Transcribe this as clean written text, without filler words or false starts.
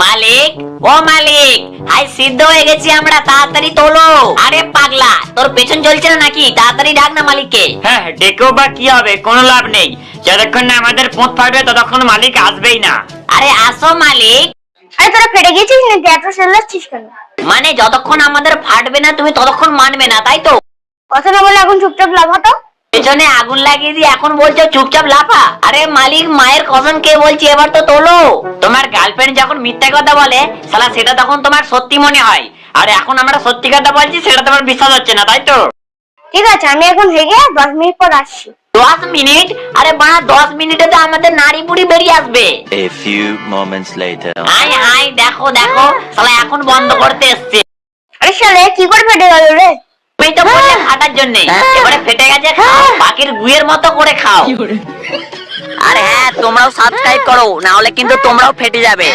মালিক, ও মালিক, high সিদ্ধ হয়ে গেছি আমরা, তাড়াতাড়ি তোলো। আরে পাগলা, তোর পেছন চলছে না নাকি? তাড়াতাড়ি ডাক না মালিককে। হ্যাঁ, ডেকেও বা কি হবে, কোনো লাভ নেই। যতক্ষণ না আমাদের পোঁত ফাটবে ততক্ষণ মালিক আসবেই না। আরে আসো মালিক। আরে তোরা ফেটে গেছিস নাকি? এত চেল্লাচ্ছিস কেন? মানে যতক্ষণ আমাদের ফাটবে না তুমি ততক্ষণ মানবে না, তাই তো? কথা না বলে এখন চুপচাপ লাফাতো। পেছনে আগুন লাগিয়ে দিয়ে এখন বলছো চুপচাপ লাফা? আরে মালিক, মায়ের কসম কে বলছি, এবার তো তোলো। তোমার গার্লফ্রেন্ড যখন মিথ্যা কথা বলে শালা, সেটা তখন তোমার সত্যি মনে হয়। আর এখন আমরা সত্যি কথা বলছি, সেটা তোমার বিশ্বাস হচ্ছে না, তাই তো? ঠিক আছে, আমি এখন হেগে 10 মিনিট পর আসছি। 10 মিনিট? আরে বাড়া, 10 মিনিটে তো আমাদের নাড়ি বুড়ি বেরিয়ে আসবে। A few moments later. High high, দেখো দেখো, শালা এখন বন্ধ করতে এসছে। আরে শালে কি করে ফেটে গেল রে? তুমি তো বললে ফাটার জন্য, এবারে ফেটে গেছে, খাও, পাখির গুয়ের মতো করে খাও। আর হ্যাঁ, তোমরাও সাবস্ক্রাইব করো, না হলে কিন্তু তোমরাও ফেটে যাবে।